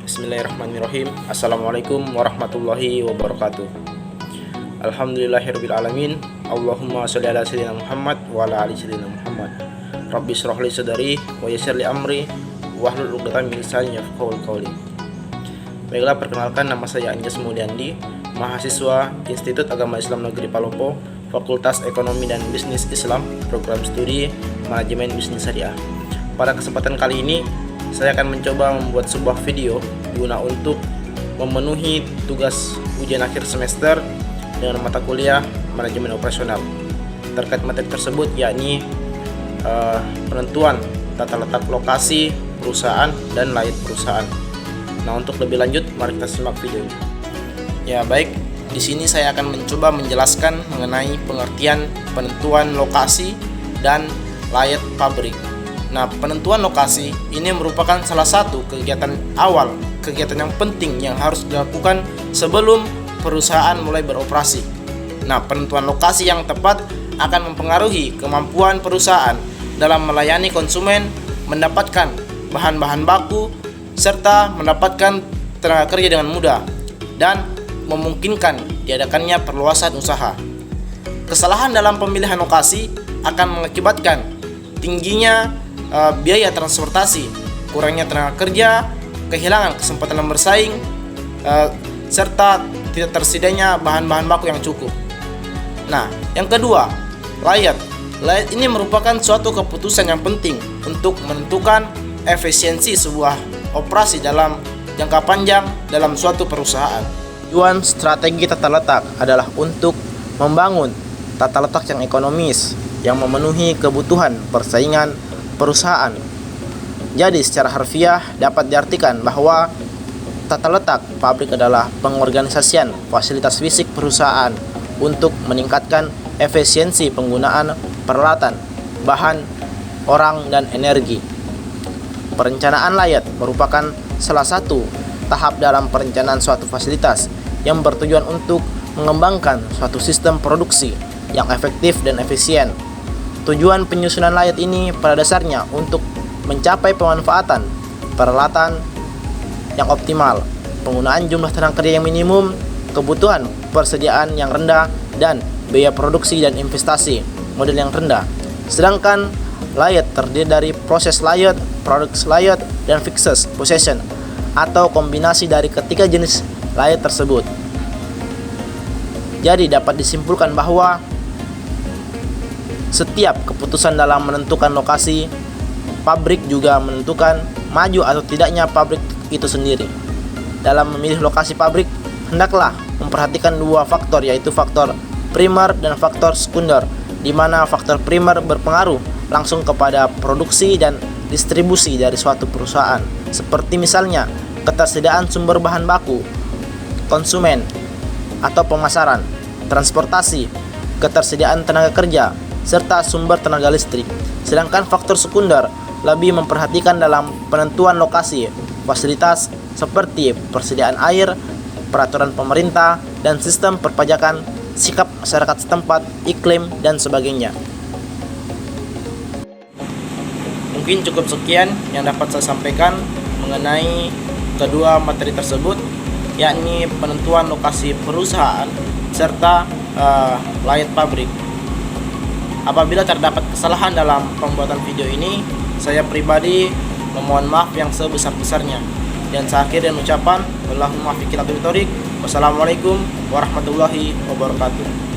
Bismillahirrahmanirrahim. Assalamualaikum warahmatullahi wabarakatuh. Alhamdulillahirabbil alamin. Allahumma sholli ala sayyidina Muhammad wa ala ali sayyidina Muhammad. Rabbi shrah li sadri wa yassir li amri wahlul 'uqdatam min lisani yafqahu qawli. Baiklah, perkenalkan, nama saya Anjas Mulyandi, mahasiswa Institut Agama Islam Negeri Palopo, Fakultas Ekonomi dan Bisnis Islam, program studi Manajemen Bisnis Syariah. Pada kesempatan kali ini saya akan mencoba membuat sebuah video guna untuk memenuhi tugas ujian akhir semester dengan mata kuliah manajemen operasional. Terkait materi tersebut yakni penentuan tata letak lokasi perusahaan dan layak perusahaan. Nah, untuk lebih lanjut mari kita simak video ini. Ya, baik. Di sini saya akan mencoba menjelaskan mengenai pengertian penentuan lokasi dan layak pabrik. Nah, penentuan lokasi ini merupakan salah satu kegiatan awal, kegiatan yang penting yang harus dilakukan sebelum perusahaan mulai beroperasi. Nah, penentuan lokasi yang tepat akan mempengaruhi kemampuan perusahaan dalam melayani konsumen, mendapatkan bahan-bahan baku, serta mendapatkan tenaga kerja dengan mudah, dan memungkinkan diadakannya perluasan usaha. Kesalahan dalam pemilihan lokasi akan mengakibatkan tingginya biaya transportasi, kurangnya tenaga kerja, kehilangan kesempatan bersaing, serta tidak tersedianya bahan-bahan baku yang cukup. Nah, yang kedua, layak. Layak ini merupakan suatu keputusan yang penting untuk menentukan efisiensi sebuah operasi dalam jangka panjang dalam suatu perusahaan. Tujuan strategi tata letak adalah untuk membangun tata letak yang ekonomis yang memenuhi kebutuhan persaingan perusahaan. Jadi secara harfiah dapat diartikan bahwa tata letak pabrik adalah pengorganisasian fasilitas fisik perusahaan untuk meningkatkan efisiensi penggunaan peralatan, bahan, orang, dan energi. Perencanaan layak merupakan salah satu tahap dalam perencanaan suatu fasilitas yang bertujuan untuk mengembangkan suatu sistem produksi yang efektif dan efisien. Tujuan penyusunan layak ini pada dasarnya untuk mencapai pemanfaatan peralatan yang optimal, penggunaan jumlah tenaga kerja yang minimum, kebutuhan persediaan yang rendah, dan biaya produksi dan investasi modal yang rendah. Sedangkan layak terdiri dari proses layak, produk layak, dan fixed possession atau kombinasi dari ketiga jenis layak tersebut. Jadi dapat disimpulkan bahwa setiap keputusan dalam menentukan lokasi pabrik juga menentukan maju atau tidaknya pabrik itu sendiri. Dalam memilih lokasi pabrik, hendaklah memperhatikan dua faktor, yaitu faktor primer dan faktor sekunder, di mana faktor primer berpengaruh langsung kepada produksi dan distribusi dari suatu perusahaan, seperti misalnya ketersediaan sumber bahan baku, konsumen atau pemasaran, transportasi, ketersediaan tenaga kerja, serta sumber tenaga listrik. Sedangkan faktor sekunder lebih memperhatikan dalam penentuan lokasi fasilitas seperti persediaan air, peraturan pemerintah, dan sistem perpajakan, sikap masyarakat setempat, iklim, dan sebagainya. Mungkin cukup sekian yang dapat saya sampaikan mengenai kedua materi tersebut, yakni penentuan lokasi perusahaan serta layak pabrik. Apabila terdapat kesalahan dalam pembuatan video ini, saya pribadi memohon maaf yang sebesar-besarnya. Dan saya akhiri dengan ucapan Allahumma fiqhil aqibit thoriq. Wassalamualaikum warahmatullahi wabarakatuh.